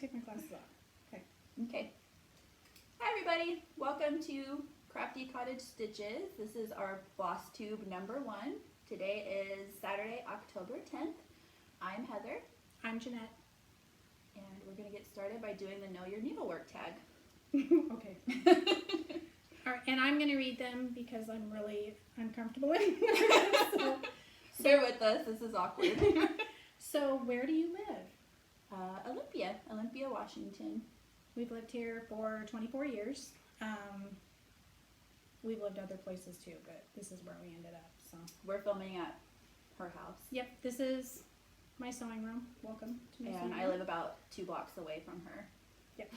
take my glasses off. Okay. Okay. Hi everybody. Welcome to Crafty Cottage Stitches. This is our Flosstube number 1. Today is Saturday, October 10th. I'm Heather. I'm Jeanette. And we're going to get started by doing the Know Your Needlework tag. Okay. All right, and I'm going to read them because I'm really uncomfortable in them. Bear with us. This is awkward. So where do you live? Olympia, Washington. We've lived here for 24 years. We've lived other places too, but this is where we ended up. So we're filming at her house. Yep, this is my sewing room. Welcome to my sewing room. And I live about 2 blocks away from her. Yep.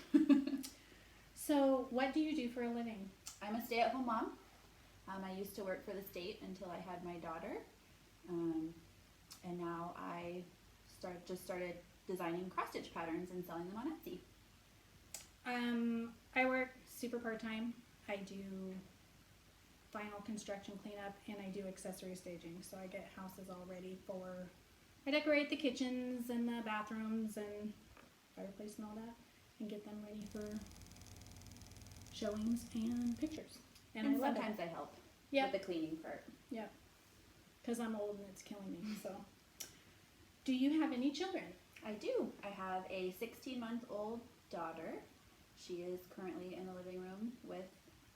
So what do you do for a living? I'm a stay-at-home mom. I used to work for the state until I had my daughter. And now I just started designing cross-stitch patterns and selling them on Etsy. I work super part-time. I do final construction cleanup and I do accessory staging. So I get houses all ready for, I decorate the kitchens and the bathrooms and fireplace and all that and get them ready for showings and pictures. And I love sometimes it. I help Yep. with the cleaning part. Yep. Because I'm old and it's killing me. So, do you have any children? I do. I have a 16-month-old daughter. She is currently in the living room with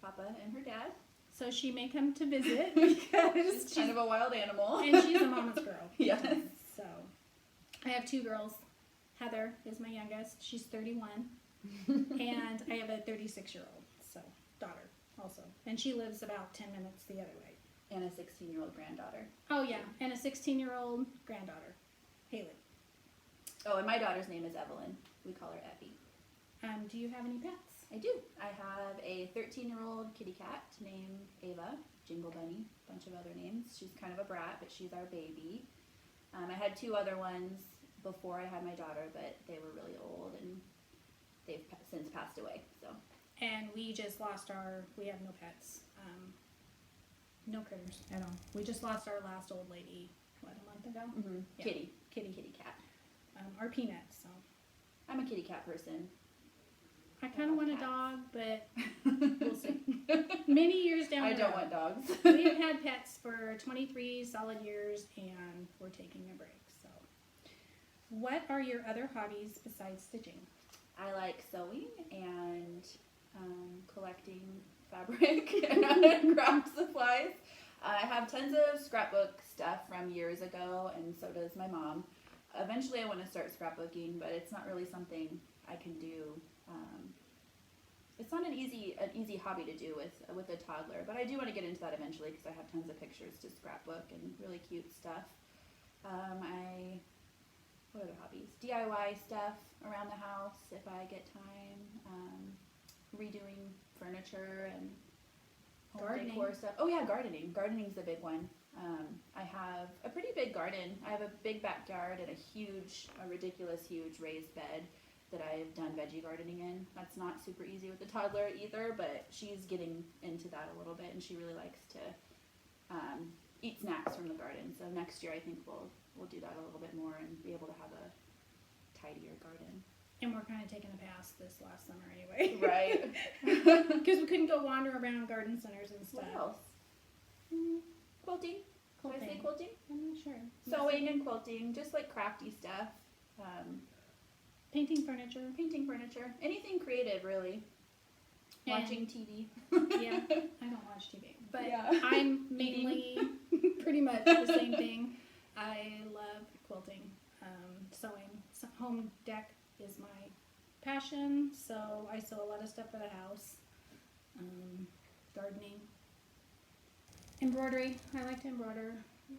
Papa and her dad. So she may come to visit because she's kind of a wild animal. And she's a mama's girl. Yes. So, I have 2 girls. Heather is my youngest. She's 31. And I have a 36-year-old, so daughter also. And she lives about 10 minutes the other way. And a 16-year-old granddaughter. Oh, yeah. And a 16-year-old granddaughter, Haley. Oh, and my daughter's name is Evelyn. We call her Effie. Do you have any pets? I do. I have a 13-year-old kitty cat named Ava, Jingle Bunny, a bunch of other names. She's kind of a brat, but she's our baby. I had 2 other ones before I had my daughter, but they were really old and they've since passed away. So. And we just lost we have no pets, no critters at all. We just lost our last old lady, what, a month ago? Mm-hmm. Yeah. Kitty cat. Our Peanut, so. I'm a kitty cat person. I kind of want a dog, but we'll see. Many years down the road. I don't want dogs. We have had pets for 23 solid years, and we're taking a break, so. What are your other hobbies besides stitching? I like sewing and collecting fabric and craft supplies. I have tons of scrapbook stuff from years ago, and so does my mom. Eventually I want to start scrapbooking, but it's not really something I can do. It's not an easy hobby to do with a toddler, but I do want to get into that eventually because I have tons of pictures to scrapbook and really cute stuff. What other hobbies? DIY stuff around the house if I get time. Redoing furniture and home decor stuff. Oh yeah, gardening. Gardening's a big one. I have a pretty big garden. I have a big backyard and a ridiculous huge raised bed that I've done veggie gardening in. That's not super easy with the toddler either, but she's getting into that a little bit and she really likes to eat snacks from the garden. So next year I think we'll do that a little bit more and be able to have a tidier garden. And we're kind of taking a pass this last summer anyway. Right. Because we couldn't go wander around garden centers and stuff. What else? Quilting. Did I say quilting? I'm not sure. Sewing and quilting, just like crafty stuff. Painting furniture. Anything creative, really. Watching TV. Yeah, I don't watch TV. But yeah. I'm mainly pretty much the same thing. I love quilting. Sewing. Home dec is my passion, so I sew a lot of stuff for the house. Gardening. Embroidery. I like to embroider. Yeah.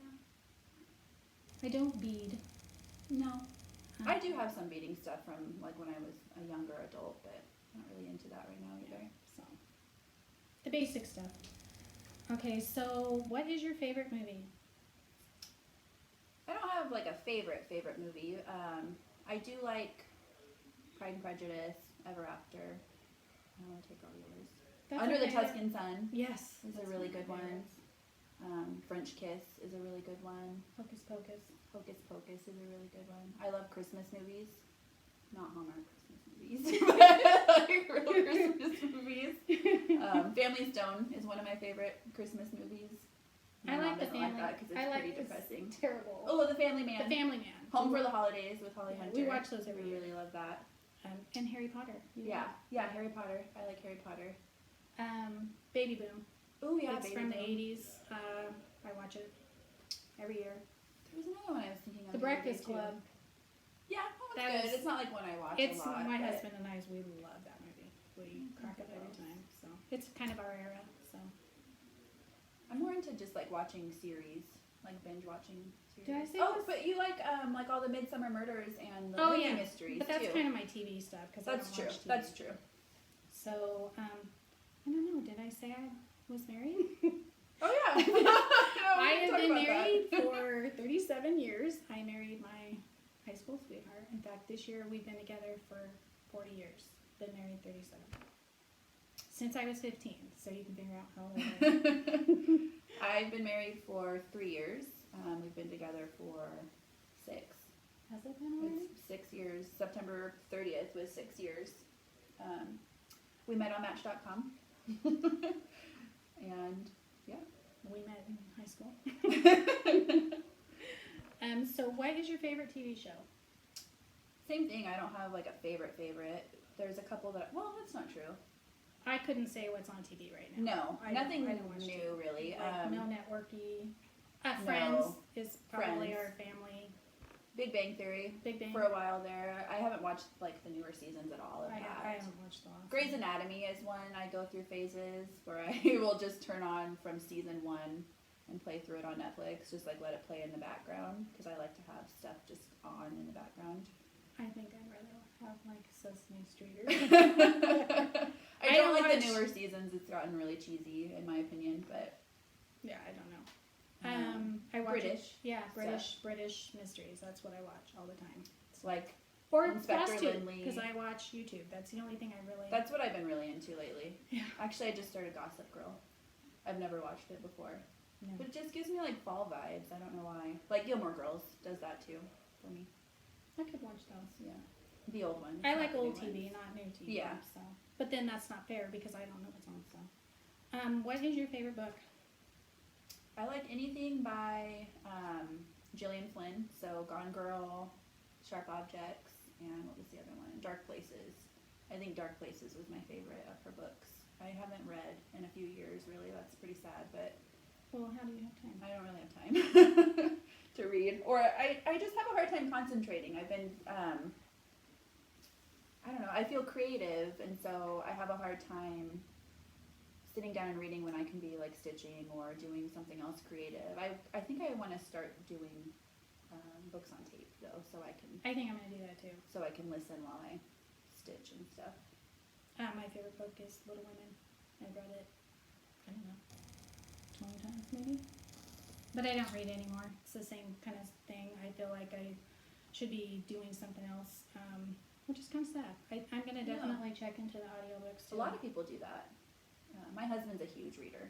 I don't bead. No. I do have some beading stuff from like when I was a younger adult, but I'm not really into that right now either. So, the basic stuff. Okay, so what is your favorite movie? I don't have like a favorite movie. I do like Pride and Prejudice, Ever After. I want to take all yours. That's Under okay. the Tuscan Sun. Yes. Is a really good one. French Kiss is a really good one. Hocus Pocus. Hocus Pocus is a really good one. I love Christmas movies. not Hallmark Christmas movies, but like real Christmas movies. Family Stone is one of my favorite Christmas movies. I like The Family. Like that because it's pretty depressing. It's terrible. Oh, The Family Man. The Family Man. Home for the Holidays with Holly Hunter. We watch those every year. Really love that. And Harry Potter. Yeah, Harry Potter. I like Harry Potter. Baby Boom. Oh yeah, it's from the 80s. I watch it every year. There was another one I was thinking of. The Breakfast Club. Yeah, that's good. It's not like one I watch a lot. My husband and I, we love that movie. We crack up every time. So it's kind of our era. So I'm more into just like watching series, like binge watching series. Did I say Oh, but you like all the Midsummer Murders and the movie mysteries but that's too. kind of my TV stuff because That's I don't true. watch TV. That's true. So I don't know. Did I say I was married? Oh yeah. I have been married for 37 years. I married my high school sweetheart. In fact, this year we've been together for 40 years. Been married 37. Since I was 15, so you can figure out how old I am. I've been married for 3 years. We've been together for 6. Has it been already? It's 6 years. September 30th was 6 years. We met on Match.com. And yeah. We met in high school. So what is your favorite TV show? Same thing. I don't have like a favorite. There's a couple that, well, that's not true. I couldn't say what's on TV right now. No, nothing I don't watch new TV. really. Like Mill Networky. Friends is probably Friends. our family. Big Bang Theory. Big Bang. For a while there. I haven't watched like the newer seasons at all of that. I haven't watched the last. Grey's Anatomy is one I go through phases where I will just turn on from season 1 and play through it on Netflix, just like let it play in the background because I like to have stuff just on in the background. I think I'd rather have like Sesame Street or I don't like the newer seasons. It's gotten really cheesy in my opinion, but yeah, I don't know. I watch British. British mysteries. That's what I watch all the time. It's like or Inspector Flosstube, Lindley. because I watch YouTube. That's the only thing I really. That's what I've been really into lately. Yeah. Actually, I just started Gossip Girl. I've never watched it before. No. But it just gives me like fall vibes. I don't know why. Like Gilmore Girls does that too for me. I could watch those. Yeah. The old ones. I like old TV, not new TV. Yeah. So, but then that's not fair because I don't know what's on. So, what is your favorite book? I like anything by Gillian Flynn. So Gone Girl, Sharp Objects, and what was the other one? Dark Places. I think Dark Places was my favorite of her books. I haven't read in a few years, really. That's pretty sad, but Well, how do you have time? I don't really have time to read. Or I just have a hard time concentrating. I've been, I don't know, I feel creative, and so I have a hard time sitting down and reading when I can be like stitching or doing something else creative. I think I want to start doing books on tape, though, so I can... I think I'm going to do that, too. So I can listen while I stitch and stuff. My favorite book is Little Women. I've read it, I don't know, 20 times maybe. But I don't read anymore. It's the same kind of thing. I feel like I should be doing something else, which is kind of sad. I'm going to definitely check into the audiobooks too. A lot of people do that. My husband's a huge reader.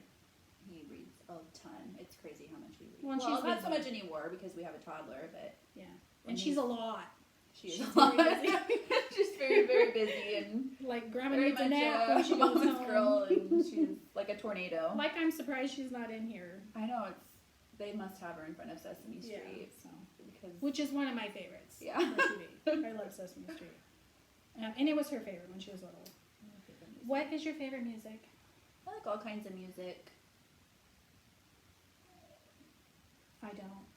He reads a ton. It's crazy how much he reads. Well, she's not so much anymore because we have a toddler, but... Yeah. And she's a lot. She's a lot. Very busy. She's very, very busy and... Like, Grandma very needs a much nap when she goes mama's home. girl, and she's like a tornado. Like, I'm surprised she's not in here. I know, they must have her in front of Sesame Street. Yeah, so. Because... Which is one of my favorites. Yeah. For TV. I love Sesame Street. And it was her favorite when she was little. What is your favorite music? I like all kinds of music. I don't.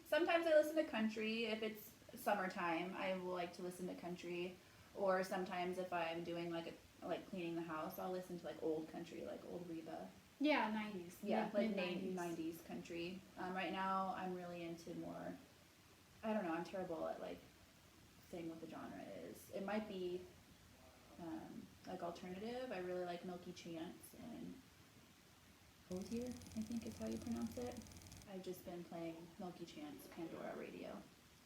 Sometimes I listen to country. If it's summertime, I will like to listen to country. Or sometimes if I'm doing like cleaning the house, I'll listen to like old country, like old Reba. Yeah, 90s. Yeah, like mid-90s. 90s country. Right now I'm really into more, I don't know, I'm terrible at like saying what the genre is. It might be like alternative. I really like Milky Chance and Hosier, I think is how you pronounce it. I've just been playing Milky Chance Pandora Radio,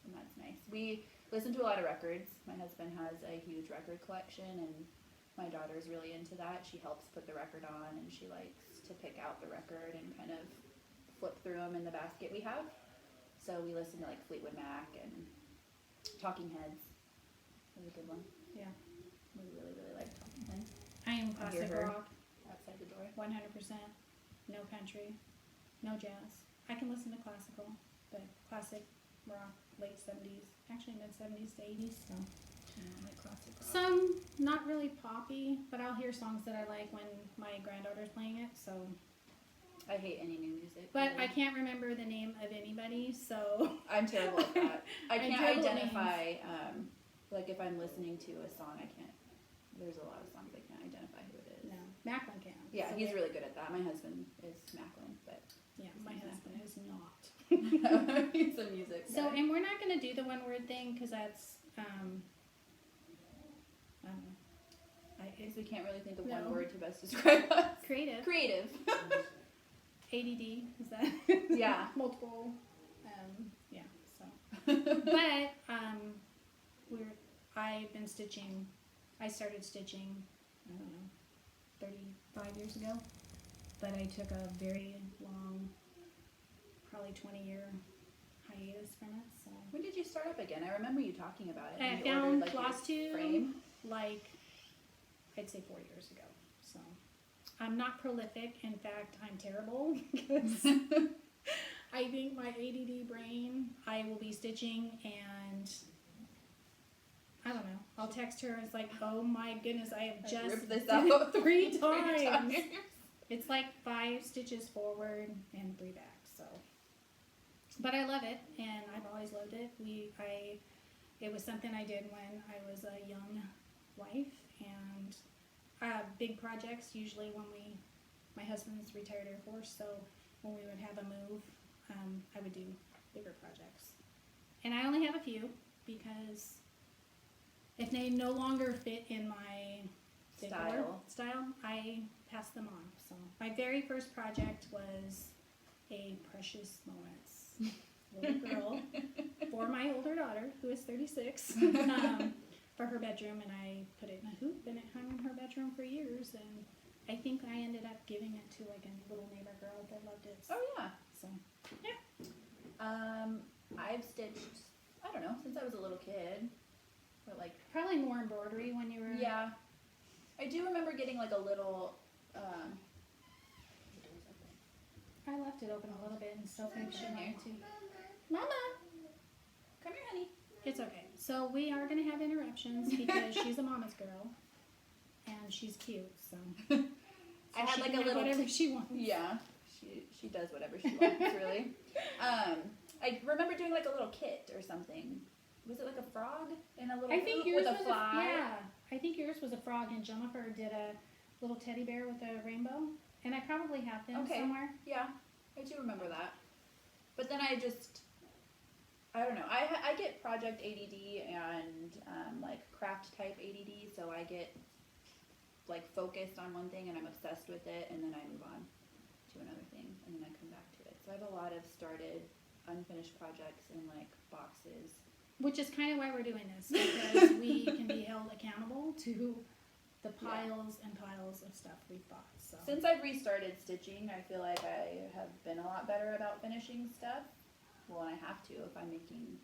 and that's nice. We listen to a lot of records. My husband has a huge record collection, and my daughter's really into that. She helps put the record on, and she likes to pick out the record and kind of flip through them in the basket we have. So we listen to like Fleetwood Mac and Talking Heads was a good one. Yeah. We really, really liked Talking Heads. I am classic her. rock, Outside the door. 100%. No country, no jazz. I can listen to classical, but classic rock, late 70s, actually mid 70s to 80s. So. Like classic rock. Some not really poppy, but I'll hear songs that I like when my granddaughter's playing it. So. I hate any new music. But really. I can't remember the name of anybody, so. I'm terrible at that. I I'm can't terrible at identify, like if I'm listening to a song, I can't, there's a lot of songs I can't identify who it is. No, Macklin can. Yeah, So he's really good at that. My husband is Macklin, but. Yeah, my husband is not. He's a music So, guy. and we're not going to do the one word thing because that's, I don't know. We can't really think of No. one word to best describe us. Creative. Creative. ADD, is that? Yeah. Multiple, yeah, so. But, I've been stitching, I started stitching, I don't know, 35 years ago. But I took a very long, probably 20-year hiatus from it, so. When did you start up again? I remember you talking about it. I when you found ordered, like, your Flosstube, frame. like, I'd say 4 years ago, so. I'm not prolific, in fact, I'm terrible, because I think my ADD brain, I will be stitching, and I don't know, I'll text her, and it's like, oh my goodness, I have just ripped this did it out 3 times. It's like 5 stitches forward and 3 back, so. But I love it, and I've always loved it. It was something I did when I was a young wife, and big projects, usually when my husband's retired Air Force, so when we would have a move, I would do bigger projects. And I only have a few, because if they no longer fit in my style, I pass them on. So my very first project was a Precious Moments little girl for my older daughter, who is 36, for her bedroom, and I put it in a hoop, and it hung in her bedroom for years, and I think I ended up giving it to like a little neighbor girl that loved it. Oh yeah. So yeah. I've stitched, I don't know, since I was a little kid. Or like Probably more embroidery when you were. Yeah. I do remember getting like a little I left it open a little bit and still think she in here. wanted to. Mama! Come here, honey. It's okay. So we are going to have interruptions because she's a mama's girl and she's cute. So, I had she like can a have little whatever she wants. Yeah. She does whatever she wants, really. I remember doing like a little kit or something. Was it like a frog in a little I think hoop yours with was a fly? yeah. I think yours was a frog, and Jennifer did a little teddy bear with a rainbow. And I probably have them somewhere. Yeah, I do remember that. But then I don't know. I get project ADD and like craft type ADD, so I get like focused on one thing and I'm obsessed with it, and then I move on to another thing, and then I come back to it. So I have a lot of started unfinished projects in like boxes. Which is kind of why we're doing this, because we can be held accountable to the piles and piles of stuff we've bought. So Since I've restarted stitching, I feel like I have been a lot better about finishing stuff. Well, and I have to if I'm making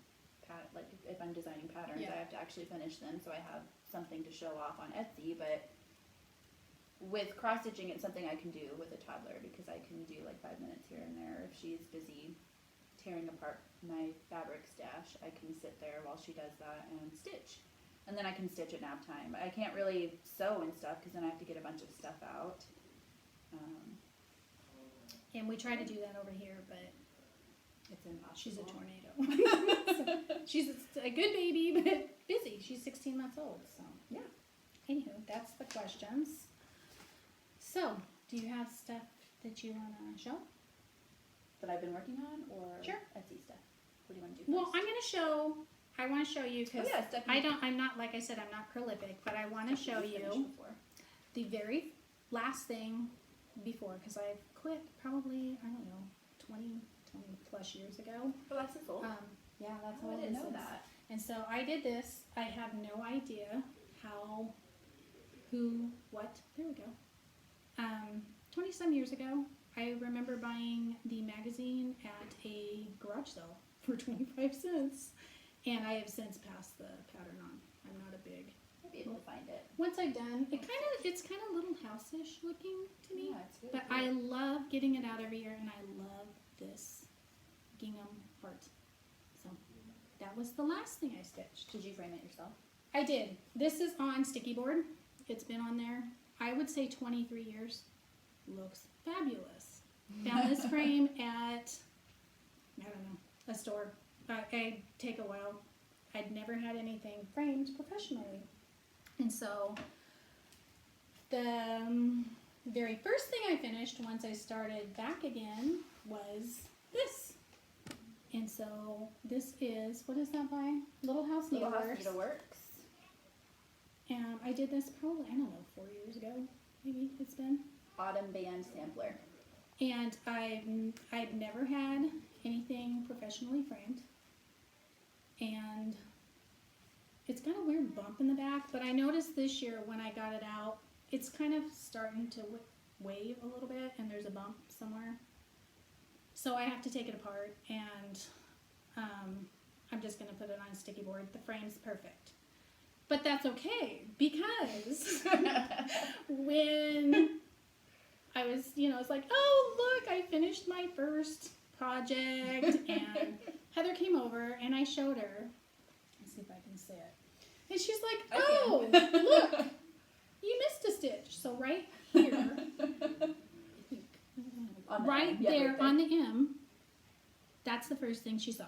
like if I'm designing patterns, Yeah. I have to actually finish them, so I have something to show off on Etsy. But with cross stitching, it's something I can do with a toddler, because I can do like 5 minutes here and there. If she's busy tearing apart my fabric stash, I can sit there while she does that and stitch. And then I can stitch at nap time. I can't really sew and stuff because then I have to get a bunch of stuff out. and we try to do that over here, but It's impossible. she's a tornado. So, she's a good baby, but busy. She's 16 months old. So Yeah. Anywho, that's the questions. So, do you have stuff that you want to show? That I've been working on, or Sure. Etsy stuff? What do you want to do Well, first? I'm going to show. I want to show you because stuff I'm not, like I said, I'm not prolific, but I want to show you the very last thing before, because I quit probably, I don't know, 20 plus years ago. Oh, that's so cool. Yeah, that's Oh, how I old didn't this know is. that. And so I did this. I have no idea how, who, what. There we go. 20 some years ago, I remember buying the magazine at a garage sale for 25 cents. And I have since passed the pattern on. I'm not a big. I'll be able to find it. Once I've done, it's kind of little house-ish looking to me. Yeah, it's really But cute. I love getting it out every year, and I love this gingham heart. So that was the last thing I stitched. Did you frame it yourself? I did. This is on sticky board. It's been on there, I would say 23 years. Looks fabulous. Found this frame at, I don't know, a store. I take a while. I'd never had anything framed professionally. And so the very first thing I finished once I started back again was this. And so this is, what is that by? Little House Little House Needleworks. Needleworks. And I did this probably, I don't know, 4 years ago, maybe it's been. Autumn Band Sampler. And I've never had anything professionally framed. And it's got a weird bump in the back, but I noticed this year when I got it out, it's kind of starting to wave a little bit, and there's a bump somewhere. So I have to take it apart, and I'm just going to put it on sticky board. The frame's perfect. But that's okay, because when I was, it's like, oh, look, I finished my first project, and Heather came over, and I showed her. Let's see if I can say it. And she's like, oh, look, you missed a stitch. So right here, right there on the M, that's the first thing she saw.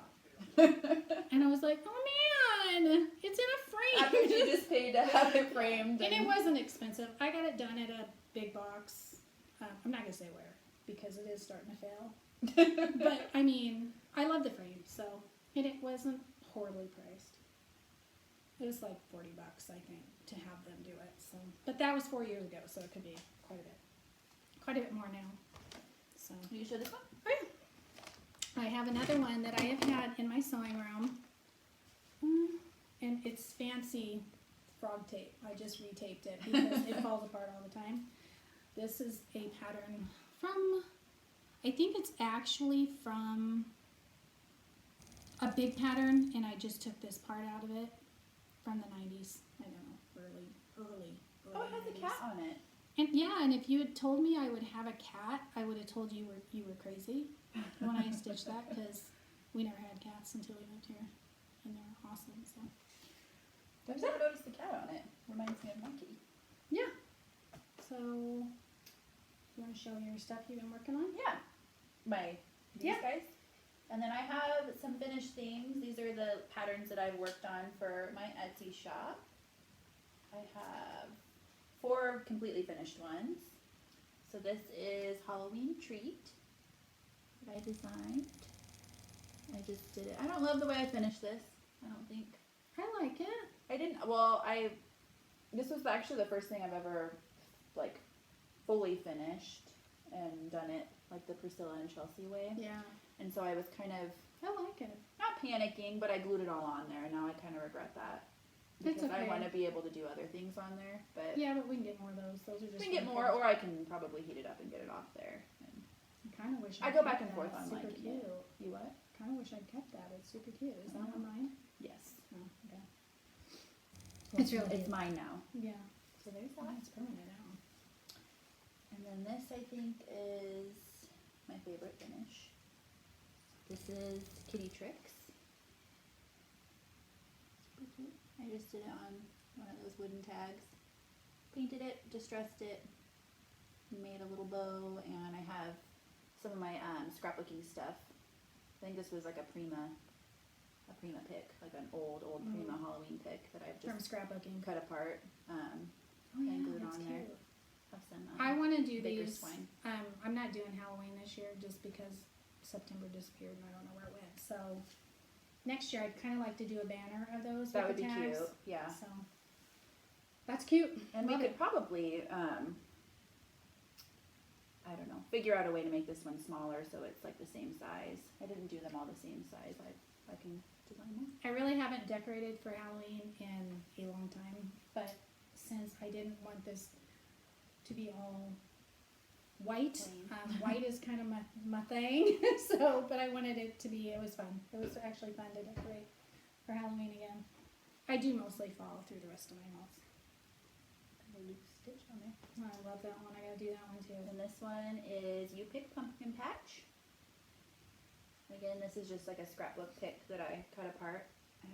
And I was like, oh man, it's in a frame. After you just paid to have it framed. And it wasn't expensive. I got it done at a big box. I'm not going to say where, because it is starting to fail. But, I mean, I love the frame, so, and it wasn't horribly priced. It was like $40, I think, to have them do it. So, but that was 4 years ago, so it could be quite a bit more now. So, Will you show this one? oh yeah. I have another one that I have had in my sewing room, and it's fancy frog tape. I just retaped it because it falls apart all the time. This is a pattern from, I think it's actually from a big pattern, and I just took this part out of it from the 90s. I don't know, early Oh, it has 90s. a cat on it. And yeah, and if you had told me I would have a cat, I would have told you were crazy when I stitched that, because we never had cats until we moved here, and they're awesome. So I've never noticed the cat on it. Reminds me of Monkey. yeah. So you want to show your stuff you've been working on? Yeah. These guys. And then I have some finished things. These are the patterns that I've worked on for my Etsy shop. I have 4 completely finished ones. So this is Halloween Treat that I designed. I just did it. I don't love the way I finished this. I don't think. I like it. I didn't, this was actually the first thing I've ever, like, fully finished and done it, like, the Priscilla and Chelsea way. Yeah. And so I was kind of, I like it. not panicking, but I glued it all on there, and now I kind of regret that. It's Because okay. I want to be able to do other things on there, but Yeah, but we can get more of those. Those are just. we can get fun more, things. or I can probably heat it up and get it off there. And I kind of wish I I'd go kept back and that. forth It's on super liking cute. it. You what? Kind of wish I'd kept that. It's super cute. Is that one mine? Yes. Oh, okay. It's really It's cute. mine now. Yeah. So there's Oh, that. it's permanent now. And then this, I think, is my favorite finish. This is Kitty Tricks. Super cute. I just did it on one of those wooden tags. Painted it, distressed it, made a little bow, and I have some of my scrapbooking stuff. I think this was like a Prima pick, like an old Prima Halloween pick that I've From just scrapbooking. cut apart. Oh and yeah, glued that's on cute. there. Have some, I want to do Baker's these. Swine. I'm not doing Halloween this year just because September disappeared and I don't know where it went. So next year I'd kind of like to do a banner of those. That with would the be tags. cute. Yeah. So that's cute. And we Love could it. probably, I don't know, figure out a way to make this one smaller so it's like the same size. I didn't do them all the same size. I can design them. I really haven't decorated for Halloween in a long time, but since I didn't want this to be all white, Plain. white is kind of my thing. So, but I wanted it to be. It was fun. It was actually fun to decorate for Halloween again. I do mostly fall through the rest of my house. A loose stitch on there. Oh, I love that one. I gotta do that one too. And this one is You Pick Pumpkin Patch. Again, this is just like a scrapbook pick that I cut apart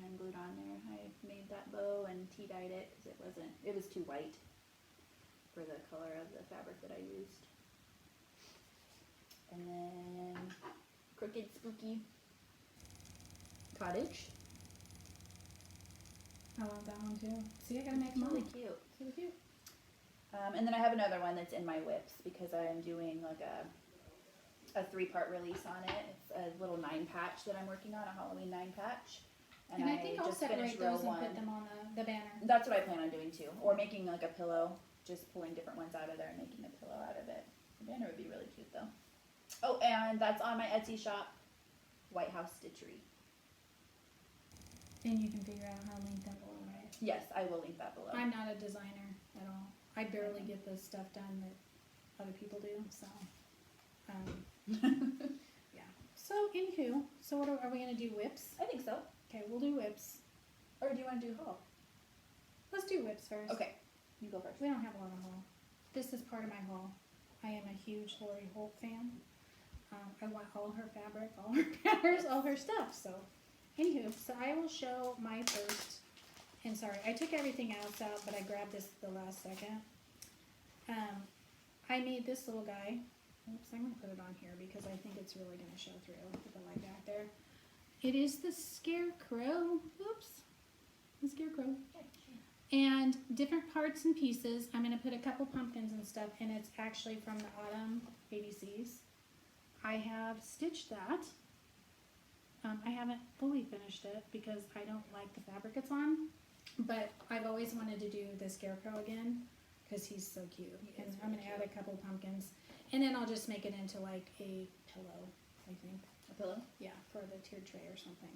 and glued on there. I made that bow and tea-dyed it because it was too white for the color of the fabric that I used. And then Crooked Spooky Cottage. I love that one too. See, I gotta make It's them really all. cute. So cute. And then I have another one that's in my whips because I'm doing like a 3-part release on it. It's a little 9-patch that I'm working on, a Halloween 9-patch. And I think I'll just separate finished row those and 1. put them on the banner. That's what I plan on doing too. Or making like a pillow, just pulling different ones out of there and making a pillow out of it. The banner would be really cute though. Oh, and that's on my Etsy shop, White House Stitchery. And you can figure out how to link them below, right? Yes, I will link that below. I'm not a designer at all. I barely get the stuff done that other people do, so. Yeah. So, anywho, so what are we gonna do? Whips? I think so. Okay, we'll do whips. Or do you want to do haul? Let's do whips first. Okay, you go first. We don't have a lot of haul. This is part of my haul. I am a huge Lori Holt fan. I want all her fabric, all her patterns, all her stuff. So, anywho, so I will show my first. And sorry, I took everything else out, but I grabbed this the last second. I made this little guy. Oops, I'm going to put it on here because I think it's really going to show through with the light back there. It is the Scarecrow. Oops. The Scarecrow. And different parts and pieces. I'm going to put a couple pumpkins and stuff, and it's actually from the Autumn ABCs. I have stitched that. I haven't fully finished it because I don't like the fabric it's on, but I've always wanted to do the Scarecrow again because he's so cute. And I'm going to add a couple pumpkins, and then I'll just make it into like a pillow, I think. A pillow? Yeah, for the tiered tray or something.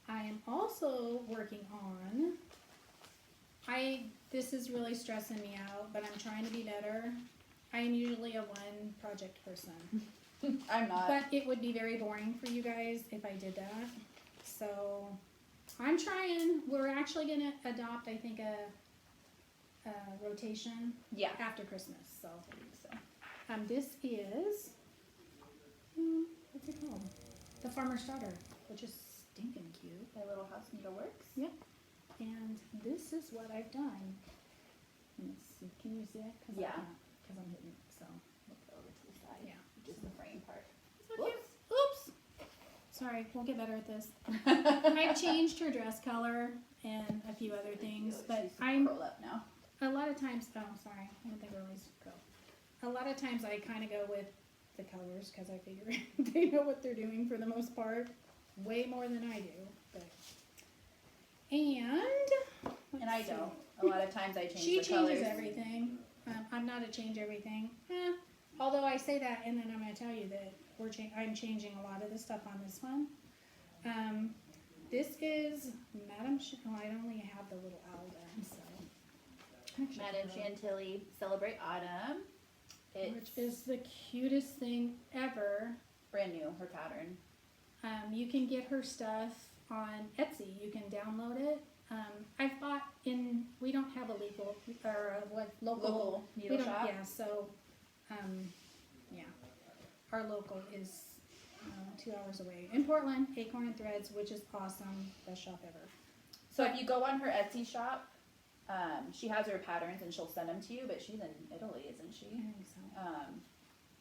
I am also working on, this is really stressing me out, but I'm trying to be better. I am usually a one project person. I'm not. But it would be very boring for you guys if I did that. So I'm trying. We're actually going to adopt, I think, a rotation after Christmas. So, this is, what's it called? The Farmer's Daughter, which is stinking cute. My Little House Needleworks. Yep. And this is what I've done. Can you see it? Yeah. Because I'm hidden. So, Look over to the side. yeah. Just the frame part. Oops. Sorry, we'll get better at this. I've changed her dress color and a few other things, but I'm curl up now. a lot of times. Oh, sorry, I don't think girlies go. A lot of times I kind of go with the colors because I figure they know what they're doing for the most part, way more than I do. But And I don't. A lot of times I change she the colors. changes everything. I'm not a change everything. Although I say that, and then I'm going to tell you that I'm changing a lot of the stuff on this one. This is Madame. I only have the little owl done, so. Madame Chantilly Celebrate Autumn. Which is the cutest thing ever. Brand new, her pattern. You can get her stuff on Etsy. You can download it. I've bought we don't have a local needle shop. Yeah, so, yeah. Our local is 2 hours away. In Portland, Acorn Threads, which is awesome. Best shop ever. So if you go on her Etsy shop, she has her patterns and she'll send them to you, but she's in Italy, isn't she? I think so.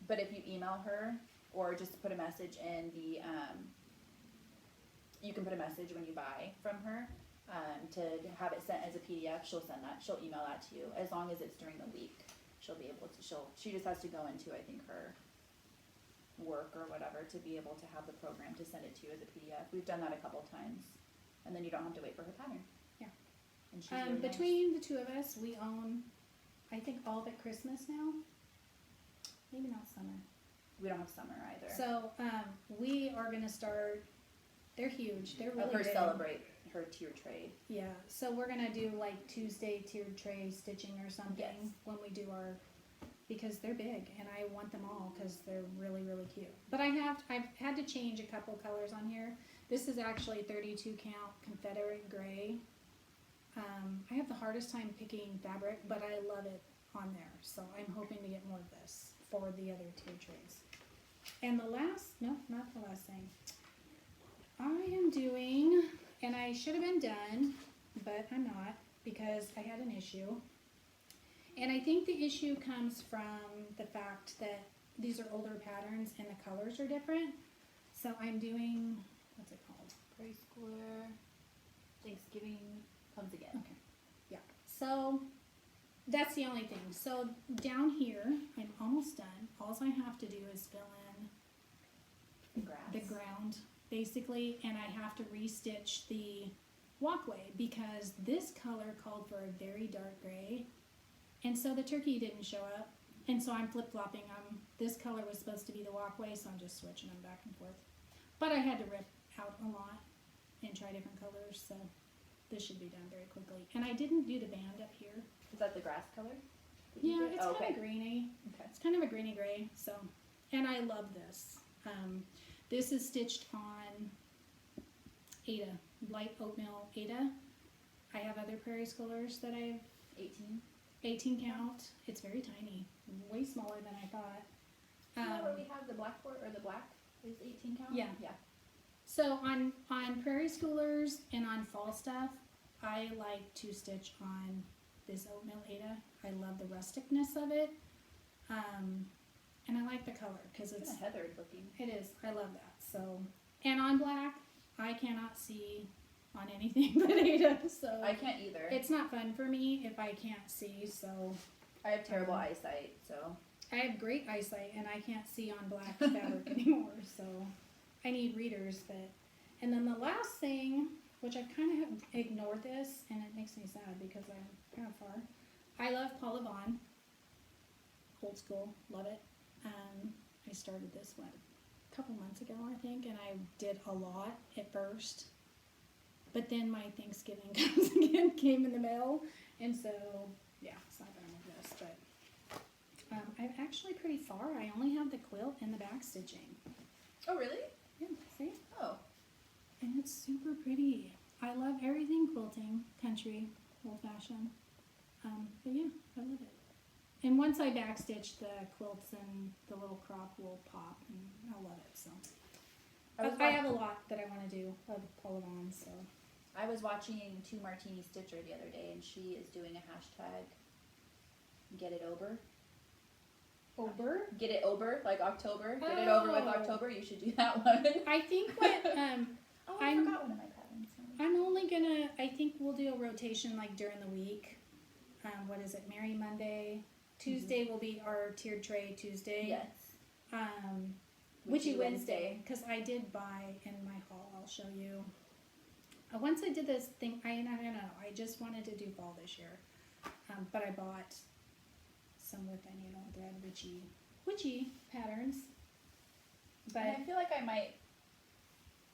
But if you email her or just put a message in the, you can put a message when you buy from her to have it sent as a PDF. She'll send that. She'll email that to you as long as it's during the week. She'll be able to. She just has to go into, I think, her work or whatever to be able to have the program to send it to you as a PDF. We've done that a couple times, and then you don't have to wait for her pattern. Yeah. And she's really between the two of us, we own, I think, all but Christmas now. Maybe not summer. We don't have summer either. So we are gonna start. They're huge. They're really her big. celebrate her tier trade. Yeah. So we're gonna do like Tuesday tiered tray stitching or something when we do our, because they're big and I want them all because they're really really cute. But I've had to change a couple colors on here This is actually 32 count Confederate gray. I have the hardest time picking fabric, but I love it on there. So I'm hoping to get more of this for the other tier trays. And the last, no, not the last thing. I am doing, and I should have been done, but I'm not because I had an issue. And I think the issue comes from the fact that these are older patterns and the colors are different. So I'm doing, what's it called? Preschooler, Thanksgiving comes again. Okay, yeah. So that's the only thing. So down here, I'm almost done. All I have to do is fill in the ground, basically, and I have to restitch the walkway because this color called for a very dark gray, and so the turkey didn't show up, and so I'm flip-flopping them. This color was supposed to be the walkway, so I'm just switching them back and forth. But I had to rip out a lot and try different colors, so this should be done very quickly. And I didn't do the band up here. Is that the grass color? Yeah, it's kind of greeny. Okay. It's kind of a greeny gray, so, and I love this. This is stitched on Ada, light oatmeal Ada. I have other prairie schoolers that I've 18 count. It's very tiny, way smaller than I thought. Where we have the blackboard or the black is 18 count? Yeah. Yeah. So on prairie schoolers and on fall stuff, I like to stitch on this oatmeal Ada. I love the rusticness of it. And I like the color because it's kind of heathered looking. It is. I love that. So, and on black, I cannot see on anything but Ada. So I can't either. It's not fun for me if I can't see. So I have terrible eyesight. So I have great eyesight and I can't see on black fabric anymore. So I need readers. But and then the last thing, which I kind of ignored this, and it makes me sad because I'm kind of far. I love Paula Vaughn. Old school, love it. I started this one a couple months ago, I think, and I did a lot at first. But then my Thanksgiving came in the mail, and so yeah, it's not gonna move this. But I'm actually pretty far. I only have the quilt and the back stitching. Oh really? Yeah, see? Oh. And it's super pretty. I love everything quilting, country, old fashioned. But yeah, I love it. And once I backstitch the quilts and the little crop will pop, and I love it. So I have a lot that I want to do of Paula Vaughn. So I was watching Two Martini Stitcher the other day, and she is doing a hashtag. Get it over. Over. Get it over, like October. Get it over with October. You should do that one. I think what I forgot one of my patterns. I'm only gonna. I think we'll do a rotation like during the week. What is it? Merry Monday. Tuesday will be our tiered tray Tuesday. Yes. Witchy Wednesday, because I did buy in my haul. I'll show you. Once I did this thing, I don't know. I just wanted to do fall this year, but I bought some with needle and thread witchy patterns. But and I feel like I might.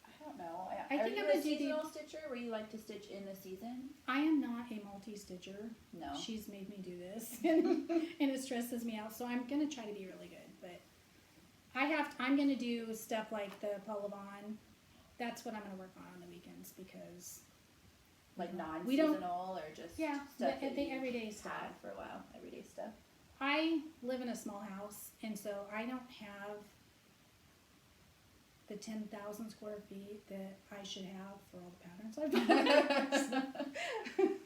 I don't know. I think I'm a seasonal stitcher where you like to stitch in the season. I am not a multi-stitcher. No. She's made me do this, and it stresses me out. So I'm gonna try to be really good, but I'm gonna do stuff like the Paula Vaughn. That's what I'm gonna work on the weekends because like we don't non-seasonal or just stuff the everyday stuff had for a while. Everyday stuff. I live in a small house, and so I don't have the 10,000 square feet that I should have for all the patterns I've done.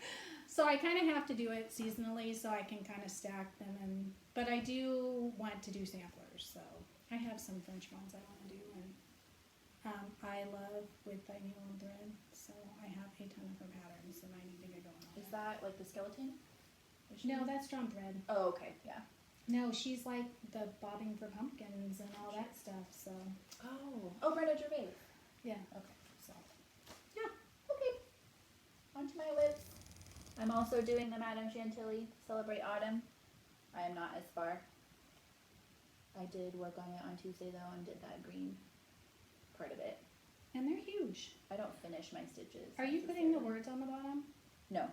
So I kind of have to do it seasonally so I can kind of stack them. But I do want to do samplers, so I have some French ones I want to do. And I love with needle and thread, so I have a ton of her patterns, and I need to get going on. Is that like the skeleton? No, that's drawn thread. Oh, okay, yeah. No, she's like the bobbing for pumpkins and all that stuff, so. Oh, Brenda Gervais. Yeah. Okay. So. Yeah. Okay. On to my list. I'm also doing the Madame Chantilly Celebrate Autumn. I am not as far. I did work on it on Tuesday though and did that green part of it. And they're huge. I don't finish my stitches. Are you putting the words on the bottom? No.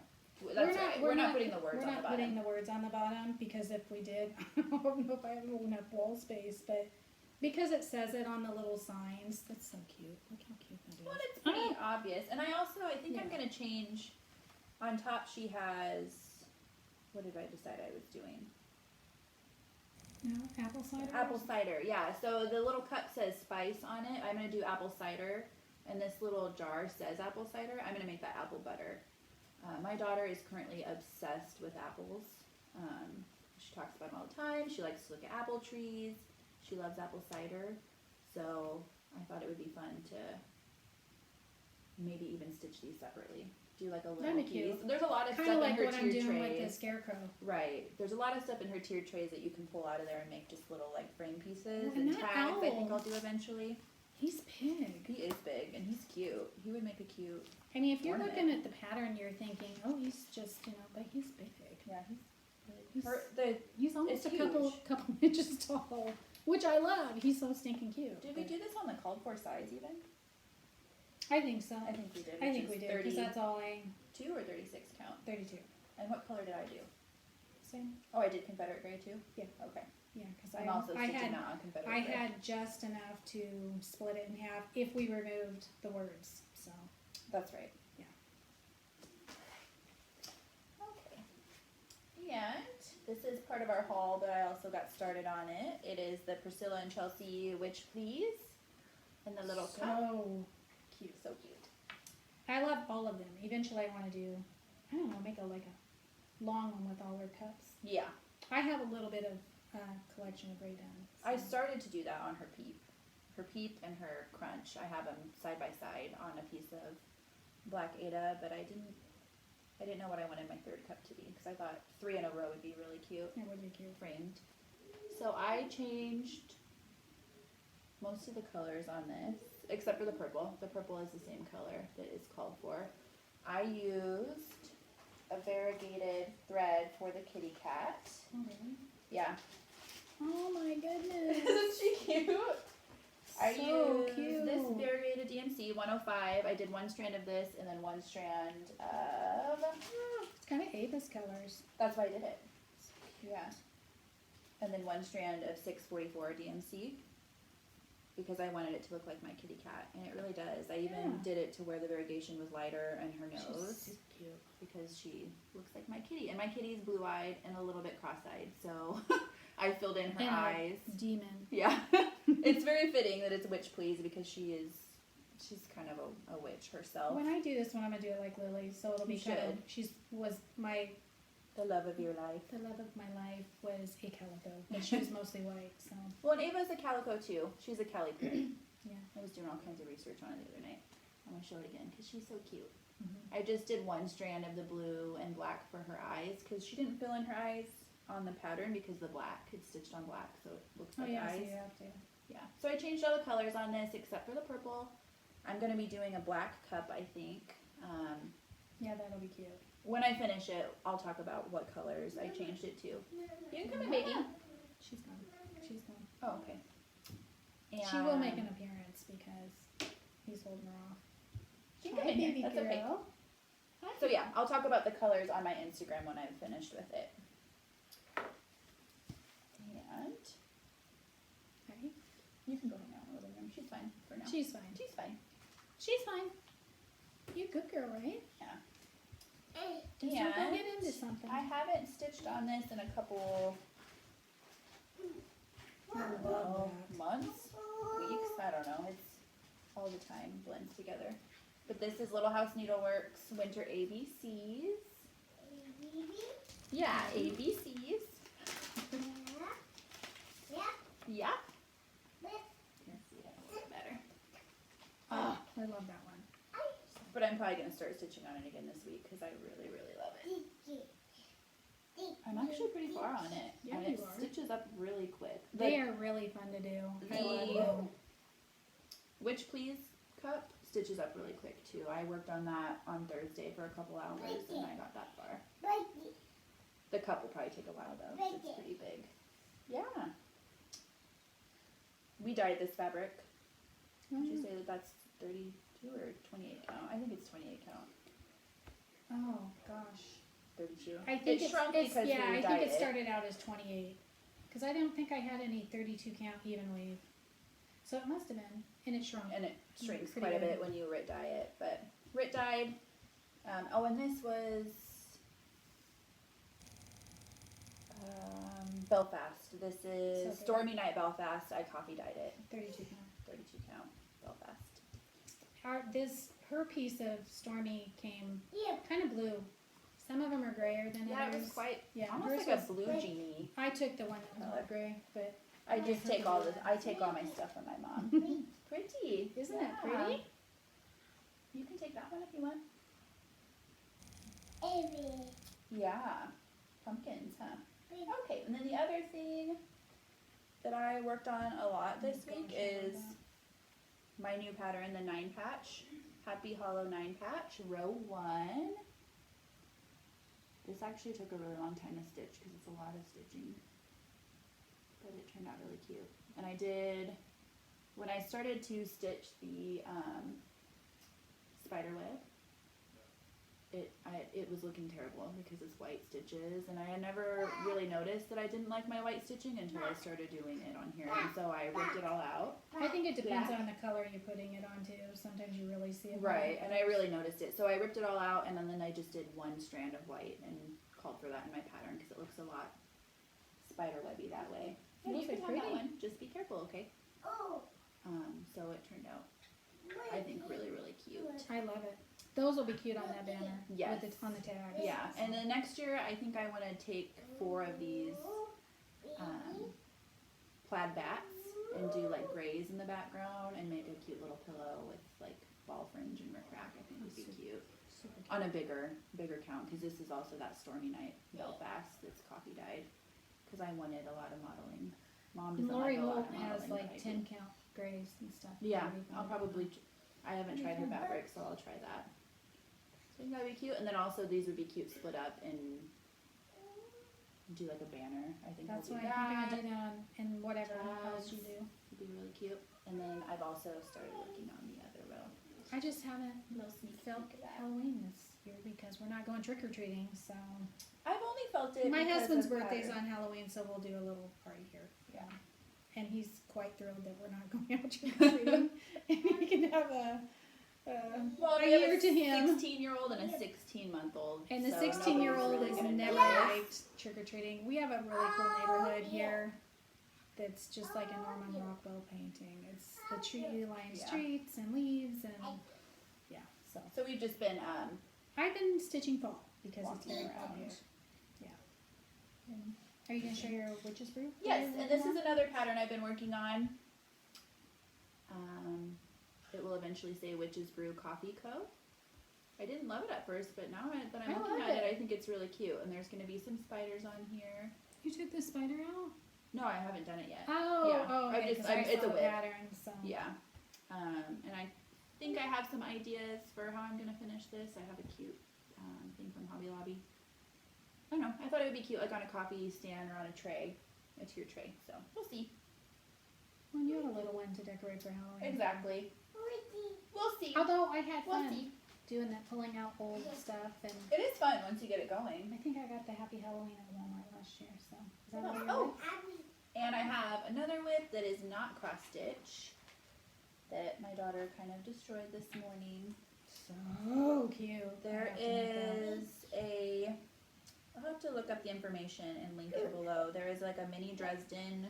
That's right. We're not putting the words on the bottom. We're not putting the words on the bottom because if we did, I don't know if I have enough wall space, but Because it says it on the little signs. That's so cute. Look how cute that is. Well, it's pretty Oh. obvious. And I think I'm Yeah. going to change, on top she has, what did I decide I was doing? No, apple cider? Apple cider, yeah. So the little cup says spice on it. I'm going to do apple cider. And this little jar says apple cider. I'm going to make that apple butter. My daughter is currently obsessed with apples. She talks about them all the time. She likes to look at apple trees. She loves apple cider. So I thought it would be fun to maybe even stitch these separately. Do like a little That'd be piece. cute. There's a lot of Kind of stuff in like her what I'm tiered doing with the trays. Scarecrow. Right. There's a lot of stuff in her tiered trays that you can pull out of there and make just little like frame pieces Oh, and and that tags. I think owl. I'll do eventually. He's big. He is big and he's cute. He would make a cute. I mean, if you're ornament. looking at the pattern, you're thinking, oh, he's just, but he's big. Yeah, He's, the he's almost it's a couple inches tall, which I love. He's so stinking cute. Did we do this on the called for size even? I think so. I think we did. I which think is we did, because that's all 32 or 36 count. 32. And what color did I do? Same. Oh, I did Confederate gray too? Yeah. Okay. Yeah, because I'm also I stitching had out on Confederate I gray. had just enough to split it in half if we removed the words. So That's right. Yeah. Okay. And this is part of our haul, but I also got started on it. It is the Priscilla and Chelsea Witch Please. And the little cup. so Cute. So cute. I love all of them. Eventually, I want to do, I don't know, make a long one with all their cups. Yeah. I have a little bit of collection of Ray done. I started to do that on her Peep. Her Peep and her Crunch. I have them side by side on a piece of black Ada, but I didn't know what I wanted my third cup to be because I thought 3 in a row would be really cute. It would be cute. Framed. So I changed most of the colors on this, except for the purple. The purple is the same color that is called for. I used a variegated thread for the kitty cat. Oh, really? Yeah. Oh my goodness. Isn't she cute? I So used cute. this variegated DMC 105. I did one strand of this and then one strand of... It's kind of Avis colors. That's why I did it. Yeah. And then one strand of 644 DMC because I wanted it to look like my kitty cat, and it really does. I even did it to where the variegation was lighter and her nose. She's cute. Because she looks like my kitty, and my kitty's blue-eyed and a little bit cross-eyed, so I filled in her And a eyes. demon. Yeah. It's very fitting that it's Witch Please because she's kind of a witch herself. When I do this one, I'm gonna do it like Lily, so it'll be You kind of. should. The love of your life. The love of my life was a calico, but she was mostly white. So Well, and Ava's a calico too. She's a cali print. yeah. I was doing all kinds of research on it the other night. I'm gonna show it again because she's so cute. Mm-hmm. I just did one strand of the blue and black for her eyes because she didn't fill in her eyes on the pattern because the black it's stitched on black, so it looks Oh like yeah, so eyes. you have to. Yeah. So I changed all the colors on this except for the purple. I'm gonna be doing a black cup, I think. Yeah, that'll be cute. When I finish it, I'll talk about what colors I changed it to. You can come in, baby. She's gone. She's gone. Oh, okay. And She will make an appearance because he's holding her off. She can come in here. That's okay. Hi. So yeah, I'll talk about the colors on my Instagram when I'm finished with it. And Hi. you can go hang out in the living room. She's fine for now. She's fine. She's fine. She's fine. You're a good girl, right? Yeah. Just don't go get into something. I haven't stitched on this in a couple months, weeks. I don't know. It's all the time blends together. But this is Little House Needleworks Winter ABCs. Yeah, ABCs. Yeah. Let's see that a little better. Oh, I love that one. But I'm probably going to start stitching on it again this week because I really, really love it. I'm actually pretty far on it. Yeah, and you it are. stitches up really quick. They are really fun to do. I love The them. Witch Please cup stitches up really quick too. I worked on that on Thursday for a couple hours and I got that far. The cup will probably take a while though 'cause it's pretty big. Yeah. We dyed this fabric. Would you say that that's 32 or 28 count? I think it's 28 count. Oh gosh. 32. I think it shrunk because yeah, we I dyed think it started out as 28. Because I don't think I had any 32 count even weave. So it must have been, and it shrunk. And it shrinks Pretty quite a good. bit when you Rit dye it, but Rit dyed. And this was Belfast. This is So good. Stormy Night Belfast. I coffee dyed it. 32 count. 32 count Belfast. Her piece of Stormy came kind of blue. Some of them are grayer than Yeah, others. it was quite hers almost like a was- blue genie. I took the one that was more gray, but I just take all this. I take all my stuff from my mom. Pretty, isn't that pretty? You can take that one if you want. Yeah, pumpkins, huh? Okay, and then the other thing that I worked on a lot this week is my new pattern, the 9 patch, Happy Hollow 9 patch, row 1. This actually took a really long time to stitch because it's a lot of stitching, but it turned out really cute. And I did, when I started to stitch the spider web, it was looking terrible because it's white stitches, and I had never really noticed that I didn't like my white stitching until I started doing it on here, and so I ripped it all out. I think it depends on the color you're putting it on too. Sometimes you really see it. Right, and I really noticed it. So I ripped it all out, and then I just did one strand of white and called for that in my pattern because it looks a lot spider webby that way. Yeah, Those you can are have that pretty. one. Just be careful, okay? So it turned out, I think, really, really cute. I love it. Those will be cute on that banner. Yes. With it on the tag. Yeah, and then next year I think I want to take 4 of these plaid bats and do like grays in the background and make a cute little pillow with like ball fringe and rickrack. I think would be cute. Super cute. On a bigger count, because this is also that Stormy Night Belfast that's coffee dyed, because I wanted a lot of modeling. Mom doesn't Lori like a lot Holt of has modeling, like but I do. 10 count grays and stuff. Yeah, That'd be I'll fun. probably, I haven't tried her fabric, so I'll try that. So I think that'd be cute, and then also these would be cute split up and do like a banner. I think That's we'll why do I think I that. do that in whatever else you Tags. do. It'd be really cute. And then I've also started working on the other row. I just haven't Little sneak felt peek of that. Halloween this year because we're not going trick or treating. So I've only felt it. my because husband's of birthday's pattern. on Halloween, so we'll do a little party here. Yeah. And he's quite thrilled that we're not going out trick or treating, and we can have Well, a we have year to him. 16-year-old and a 16-month-old. And the so 16-year-old nobody's has really gonna never know. liked trick or treating. We have a really cool neighborhood here that's just like a Norman Rockwell painting. It's the tree-lined Yeah. streets and leaves and yeah. So So we've just been I've been stitching fall because it's walking very around. cold here. Yeah. And are you gonna show your witch's brew? that Yes, you're and this working is another pattern I've been working on. It will eventually say Witch's Brew Coffee Co. I didn't love it at first, but now that I'm I looking love at it, it. I think it's really cute. And there's going to be some spiders on here. You took the spider out? No, I haven't done it yet. Oh, Yeah, oh, I okay, just- 'cause I it's saw a the whip. pattern. So Yeah. And I think I have some ideas for how I'm going to finish this. I have a cute thing from Hobby Lobby. I don't know. I thought it would be cute, like on a coffee stand or on a tray, a tier tray. So we'll see. Well, you have a little one to decorate for Halloween. Exactly. We'll see. Although I had We'll fun see. doing that, pulling out old stuff, and It is fun once you get it going. I think I got the Happy Halloween at Walmart last year. So is that what you're Oh, and I have another whip that is not cross stitch that my daughter kind of destroyed this morning. So cute. There is a, I'll have to look up the information and link it below. There is like a mini Dresden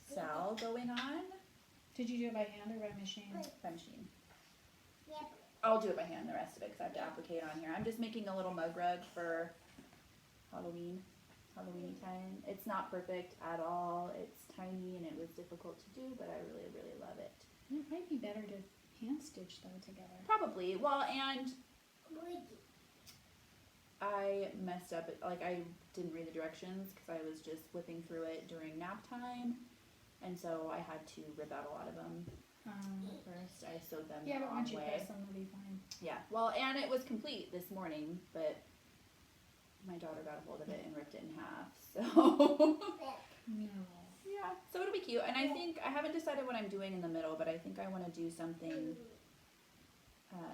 sal going on. Did you do it by hand or by machine? By machine. I'll do it by hand, the rest of it, because I have to applicate on here. I'm just making a little mug rug for Halloween time. It's not perfect at all. It's tiny and it was difficult to do, but I really, really love it. It might be better to hand stitch though together. Probably. Well, and I messed up. Like, I didn't read the directions because I was just whipping through it during nap time. And so I had to rip out a lot of them first. I sewed them Yeah, the but wrong once you way. press them, they'll be fine. Yeah. Well, and it was complete this morning, but my daughter got a hold of it and ripped it in half. So No. yeah. So it'll be cute. And I think I haven't decided what I'm doing in the middle, but I think I want to do something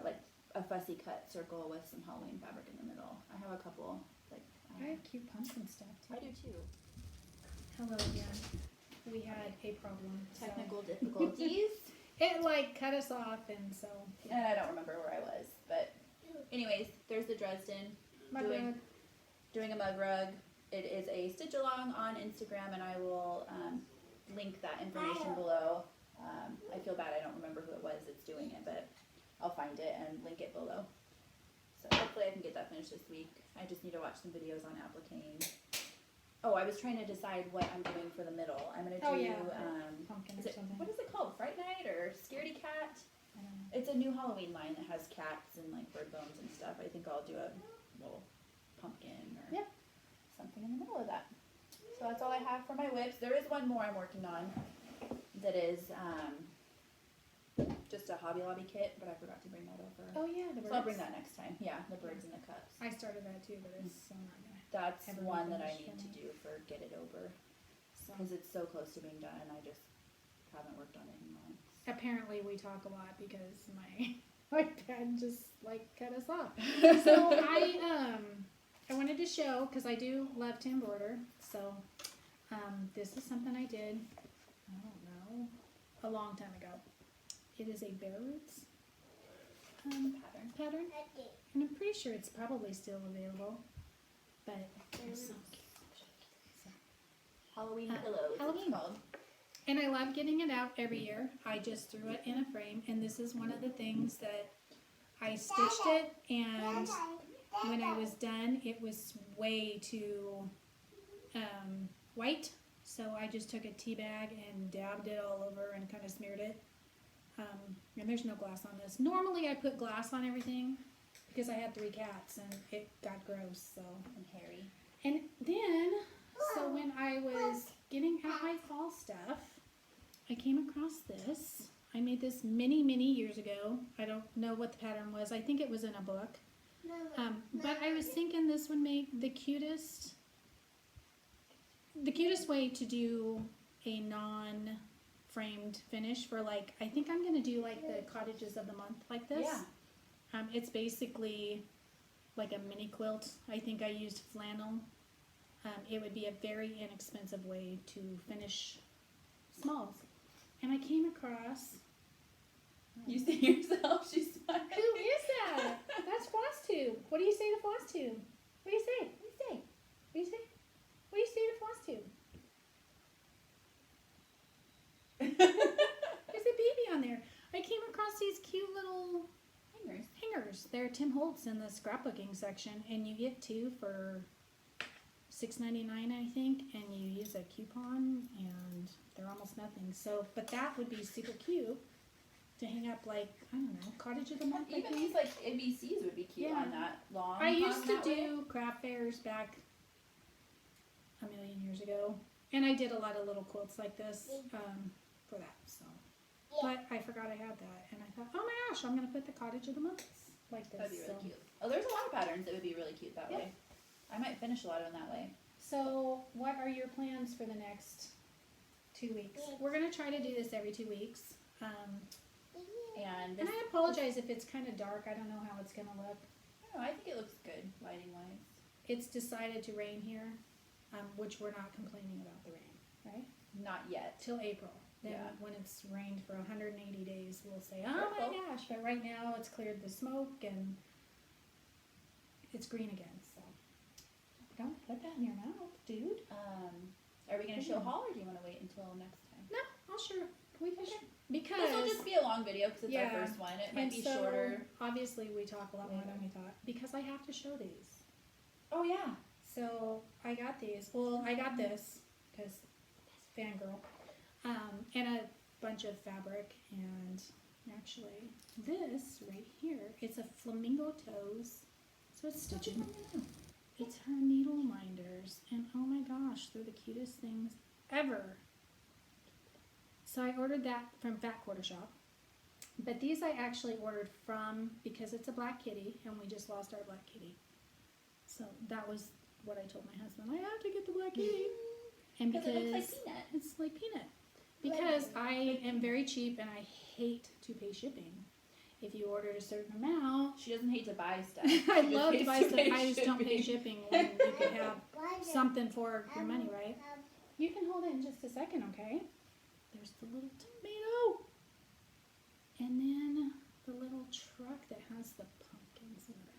like a fussy cut circle with some Halloween fabric in the middle. I have a couple like I have cute pumpkin stuff too. I do too. Hello again. we had a problem. Technical difficulties. It like cut us off, and so. And I don't remember where I was, but anyways, there's the Dresden doing a mug rug. It is a stitch along on Instagram, and I will link that information below. I feel bad I don't remember who it was that's doing it, but I'll find it and link it below. So hopefully I can get that finished this week. I just need to watch some videos on appliquing. Oh, I was trying to decide what I'm doing for the middle. I'm going to do, pumpkin or something. what is it called? Fright Night or Scaredy Cat? I don't know. It's a new Halloween line that has cats and like bird bones and stuff. I think I'll do a little pumpkin or something in the middle of that. So that's all I have for my whips. There is one more I'm working on that is just a Hobby Lobby kit, but I forgot to bring that over. Oh yeah, the birds. So I'll bring that next time. Yeah, the birds and the cups. I started that too, but it's so not gonna. That's Ever one that I finished need to do for Get It Over So because it's so close to being done and I just haven't worked on it in months. apparently we talk a lot because my dad just like cut us off. So I wanted to show because I do love to embroider. So this is something I did. I don't know, a long time ago. It is a bear roots pattern, and I'm pretty sure it's probably still available. But it's so cute. So, Halloween pillows. Halloween. It's called. and I love getting it out every year. I just threw it in a frame, and this is one of the things that I stitched it, and when I was done, it was way too white. So I just took a tea bag and dabbed it all over and kind of smeared it. And there's no glass on this. Normally I put glass on everything because I had 3 cats and it got gross. So And hairy. and then so when I was getting out my fall stuff, I came across this. I made this many years ago. I don't know what the pattern was. I think it was in a book. But I was thinking this would make the cutest way to do a non-framed finish for like, I think I'm going to do like the cottages of the month like this. Yeah. It's basically like a mini quilt. I think I used flannel. It would be a very inexpensive way to finish smalls. And I came across... You see yourself? She's smiling. Who is that? That's Flosstube. What do you say to Flosstube? What do you say? What do you say? What do you say? What do you say to Flosstube? There's a baby on there. I came across these cute little hangers. They're Tim Holtz in the scrapbooking section, and you get 2 for $6.99, I think, and you use a coupon, and they're almost nothing. So, but that would be super cute to hang up, like, I don't know, cottage of the month. Even these like ABCs would be cute on that long. I used to do craft fairs back a million years ago, and I did a lot of little quilts like this for that. So, but I forgot I had that, and I thought, oh my gosh, I'm gonna put the cottage of the month like this. That'd be really cute. Oh, there's a lot of patterns that would be really cute that way. I might finish a lot of them that way. So, what are your plans for the next 2 weeks? We're gonna try to do this every 2 weeks. And I apologize if it's kind of dark. I don't know how it's gonna look. I think it looks good lighting wise. It's decided to rain here, which we're not complaining about the rain, right? Not yet. Till April. Then when it's rained for 180 days, we'll say, oh my gosh. But right now it's cleared the smoke and it's green again. So don't put that in your mouth, dude. Are we going to show haul or do you want to wait until next time? No, I'll sure. We can because this will just be a long video because it's our first one. It might be shorter. Obviously, we talk a lot more than we thought because I have to show these. Oh yeah. So I got these. Well, I got this because fangirl, and a bunch of fabric, and actually this right here. It's a Flamingo Toes, so it's stitching. It's her needle minders, and oh my gosh, they're the cutest things ever. So I ordered that from Fat Quarter Shop. But these I actually ordered from, because it's a black kitty, and we just lost our black kitty. So that was what I told my husband. I have to get the black kitty. And because it looks like Peanut. It's like Peanut. Because I am very cheap, and I hate to pay shipping. If you ordered a certain amount. She doesn't hate to buy stuff. I love to buy stuff. I just don't pay shipping when you can have something for your money, right? You can hold it in just a second, okay? There's the little tomato. And then the little truck that has the pumpkins in the back.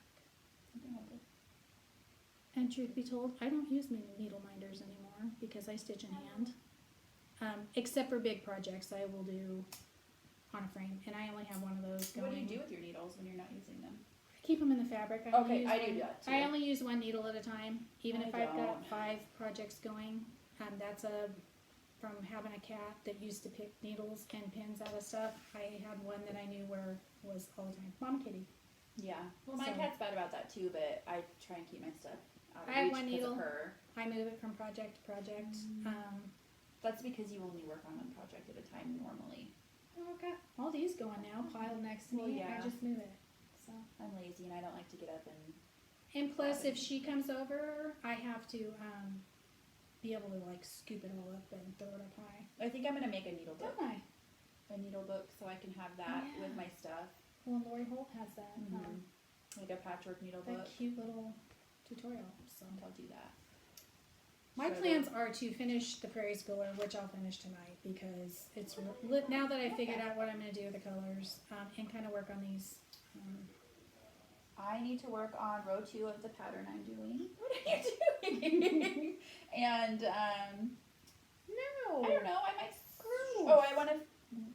And truth be told, I don't use my needle minders anymore because I stitch in hand. Except for big projects I will do on a frame. And I only have one of those going. What do you do with your needles when you're not using them? I keep them in the fabric. I do that too. I only use one needle at a time, even if I've got 5 projects going. That's from having a cat that used to pick needles and pins out of stuff. I had one that I knew where was all the time. Mama Kitty. Yeah. Well, my cat's bad about that too, but I try and keep my stuff out of I have reach one because needle. of her. I move it from project to project. That's because you only work on one project at a time normally. I've got all these going now, piled next to me. Well, yeah. I just move it. So. I'm lazy and I don't like to get up and. And plus, if she comes over, I have to be able to like scoop it all up and throw it up high. I think I'm gonna make a needle book. Don't I? A needle book so I can have that with my stuff. Well, Lori Holt has that. Like a patchwork needle That book. cute little tutorial. So I'll do that. my plans are to finish the Prairie Schooler, which I'll finish tonight because it's now that I figured out what I'm going to do with the colors and kind of work on these. I need to work on row 2 of the pattern I'm doing. What are you doing? And No. I don't know. I might. Gross. Oh, I want to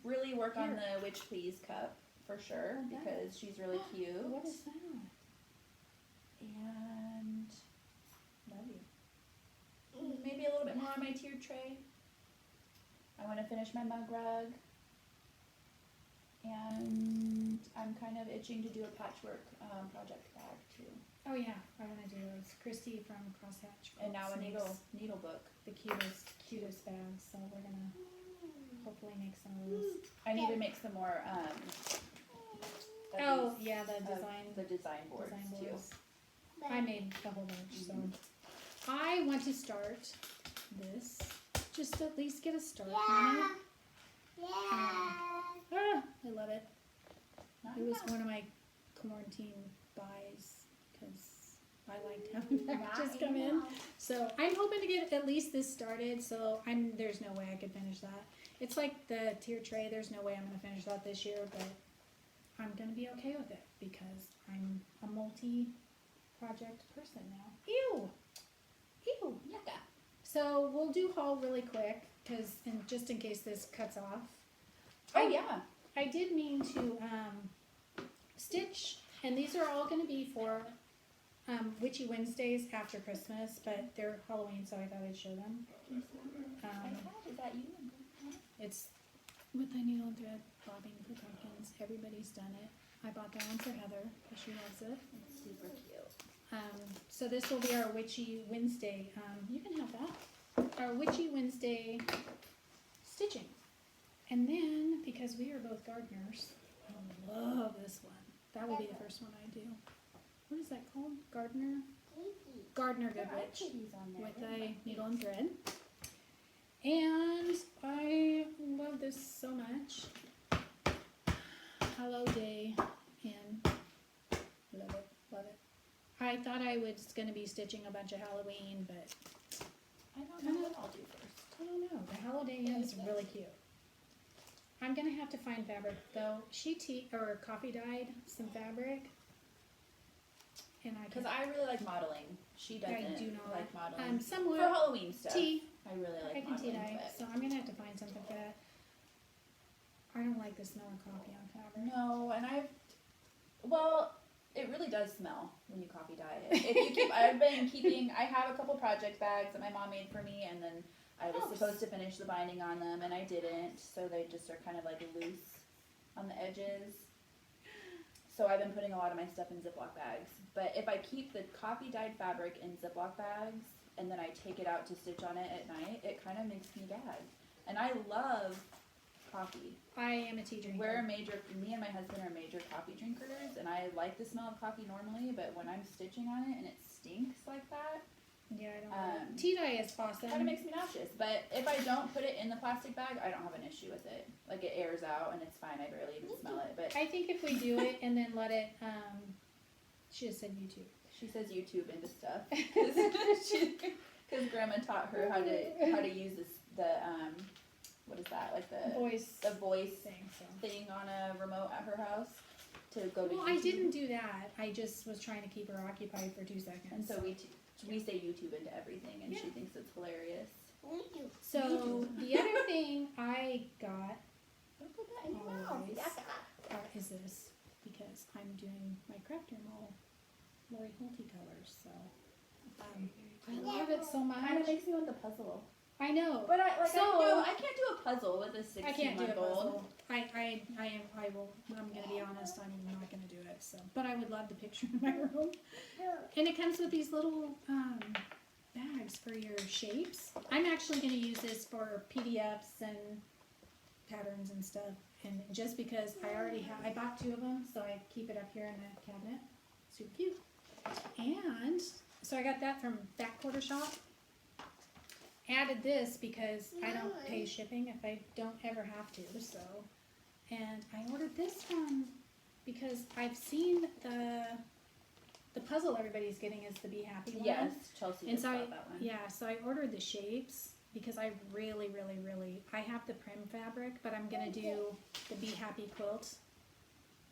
really work on the Witch Please cup for sure because she's really cute. What is that? And love you. Maybe a little bit more on my tiered tray. I want to finish my mug rug. And I'm kind of itching to do a patchwork project bag too. Oh yeah, I want to do those. Christy from Crosshatch. And now a makes needle book. The cutest bags. So we're gonna hopefully make some of those. I need to make some more. Oh yeah, the design boards too. I made a whole bunch, so I want to start this. Just at least get a start on it. I love it. It was one of my quarantine buys because I liked having packages come in. So I'm hoping to get at least this started. So there's no way I could finish that. It's like the tier tray. There's no way I'm going to finish that this year, but I'm going to be okay with it because I'm a multi-project person now. Ew! Yucca. So we'll do haul really quick because just in case this cuts off. Oh yeah. I did mean to stitch, and these are all going to be for Witchy Wednesdays after Christmas, but they're Halloween, so I thought I'd show them. Is that you? It's with the needle and thread bobbing for pumpkins. Everybody's done it. I bought that one for Heather because she loves it. It's super cute. So this will be our Witchy Wednesday. You can have that. Our Witchy Wednesday stitching. And then, because we are both gardeners, I love this one. That will be the first one I do. What is that called? Gardener Good Witch with a needle and thread. And I love this so much. Hello Day and love it. I thought I was going to be stitching a bunch of Halloween, but I don't know what I'll do first. I don't know. The Hello Day is really cute. I'm gonna have to find fabric though. She coffee dyed some fabric, and because I really like modeling. She doesn't. I do not like modeling. Somewhat for Halloween stuff. Tea. I really like I can modeling. tea dye, so I'm gonna have to find something for that. I don't like the smell of coffee on fabric. No, and it really does smell when you coffee dye it. I have a couple project bags that my mom made for me, and then I was supposed to finish the binding on them, and I didn't, so they just are kind of like loose on the edges. So I've been putting a lot of my stuff in Ziploc bags. But if I keep the coffee-dyed fabric in Ziploc bags, and then I take it out to stitch on it at night, it kind of makes me gag. And I love coffee. I am a tea drinker. Me and my husband are major coffee drinkers, and I like the smell of coffee normally, but when I'm stitching on it and it stinks like that, yeah, I don't like it. Tea dye is awesome. Kind of makes me nauseous, but if I don't put it in the plastic bag, I don't have an issue with it. Like it airs out and it's fine. I barely even smell it. But I think if we do it and then let it, she just said YouTube. She says YouTube into stuff Because Grandma taught her how to use the what is that, like the voice thing on a remote at her house to go to YouTube. I didn't do that. I just was trying to keep her occupied for 2 seconds. And so we say YouTube into everything, and she thinks it's hilarious. So the other thing I got is this, because I'm doing my craft room all Lori multicolors, so I love it so much. Kind of makes me want the puzzle. I know, but I can't do a puzzle with a 16-month-old. I can't do a puzzle. I'm gonna be honest, I'm not gonna do it. So, but I would love the picture in my room. And it comes with these little bags for your shapes. I'm actually gonna use this for PDFs and patterns and stuff. And just because I bought 2 of them, so I keep it up here in the cabinet. Super cute. And so I got that from Fat Quarter Shop. Added this because I don't pay shipping if I don't ever have to. So, and I ordered this one because I've seen the puzzle everybody's getting is the Be Happy one. Yes, Chelsea and just so bought that one. Yeah, so I ordered the shapes because I really, I have the Prim fabric, but I'm gonna do the Be Happy quilt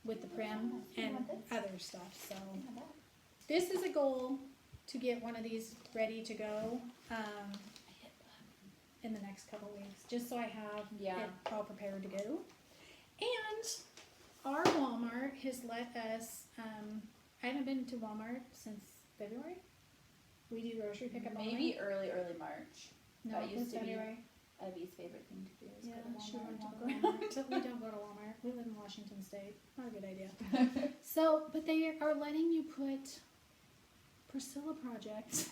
with the Prim and other stuff. So this is a goal to get one of these ready to go in the next couple weeks, just so I have it all prepared to go. And our Walmart has let us, I haven't been to Walmart since February. We do grocery pickup maybe early March. No, that used to February. Be Evie's favorite thing to do. Is Yeah, go to she went to Walmart. Walmart. We don't go to Walmart. We live in Washington State. Not a good idea. So, but they are letting you put Priscilla projects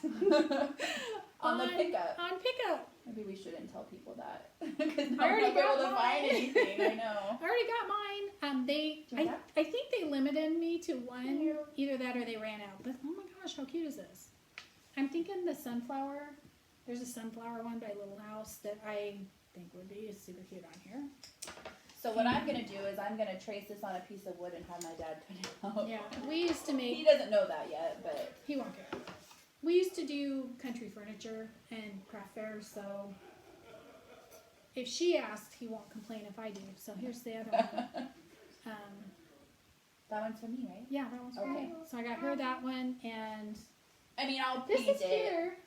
on the pickup. On pickup. Maybe we shouldn't tell people that because I already got able to find anything. I know. I already got mine. I think they limited me to one. Either that or they ran out. But oh my gosh, how cute is this? I'm thinking the sunflower. There's a sunflower one by Little House that I think would be super cute on here. So what I'm going to do is I'm going to trace this on a piece of wood and have my dad cut it out. Yeah, we used to make... He doesn't know that yet, but... He won't care. We used to do country furniture and craft fairs, so... If she asks, he won't complain if I do. So here's the other one. That one's for me, right? Yeah, that one's for me. So I got her that one, and... I mean, I'll this paint is here.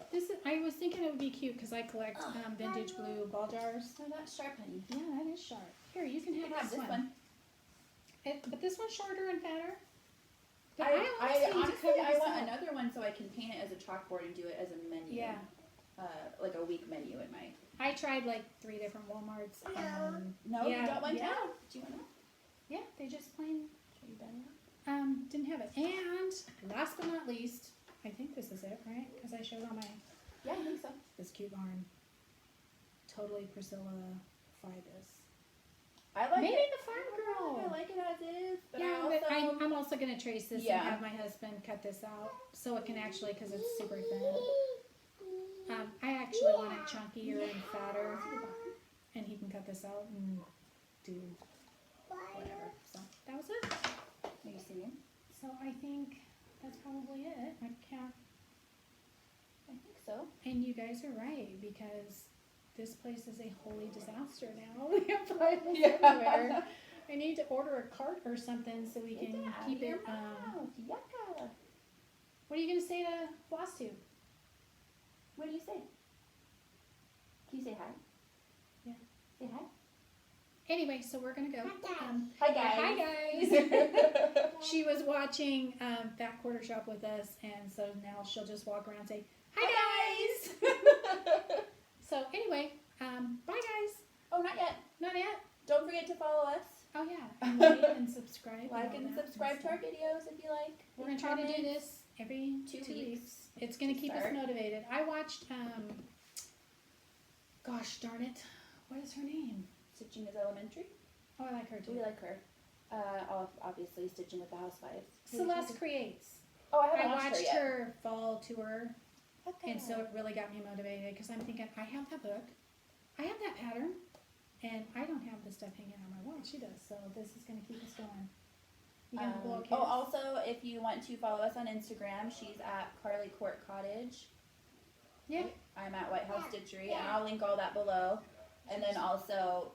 I was thinking it would be cute because I collect vintage blue ball jars. Oh, that's sharp, honey. Yeah, that is sharp. Here, you can have this one. But this one's shorter and fatter. But I want another one so I can paint it as a chalkboard and do it as a menu. Yeah. Like a week menu in my... I tried like 3 different Walmarts. No, you don't want that? Do you want that? Yeah, they just plain... Show you better. Didn't have it. And last but not least, I think this is it, right? Because I showed on my... Yeah, I think so. This cute yarn. Totally Priscilla Fibus. I like Maybe it. the farm girl. I like it as is. But yeah, but I'm also going to trace this and have my husband cut this out so it can actually, because it's super thin. I actually want it chunkier and fatter, and he can cut this out and do whatever. So that was it. Are you singing? So I think that's probably it. I think so. And you guys are right, because this place is a holy disaster now. We have Bibles everywhere. I need to order a cart or something so we can keep it. What are you going to say to Flosstube? What do you say? Can you say hi? Yeah. Say hi. Anyway, so we're going to go. Hi, guys. Hi, guys. She was watching Fat Quarter Shop with us, and so now she'll just walk around and say, hi, guys. So anyway, bye, guys. Oh, not yet. Not yet. Don't forget to follow us. Oh, yeah. And like and subscribe. Like and subscribe to our videos if you like. We're going to try to do this every 2 weeks. It's going to keep us motivated. I watched, gosh darn it. What is her name? Stitching is Elementary. Oh, I like her too. We like her. Obviously, Stitching with the Housewives. Celeste Creates. Oh, I haven't watched her, her fall tour. Okay. And so it really got me motivated because I'm thinking, I have that book. I have that pattern. And I don't have the stuff hanging on my wall. She does. So this is going to keep us going. You gonna blow a kiss? Oh, also, if you want to follow us on Instagram, she's at Carly Court Cottage. Yeah. I'm at White House Stitchery, and I'll link all that below. And then also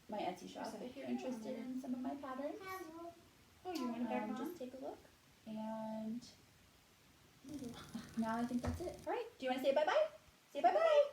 my Etsy shop if you're interested in some of my patterns. Oh, you want it back on? Just take a look. And now I think that's it. All right. Do you want to say bye-bye? Say bye-bye.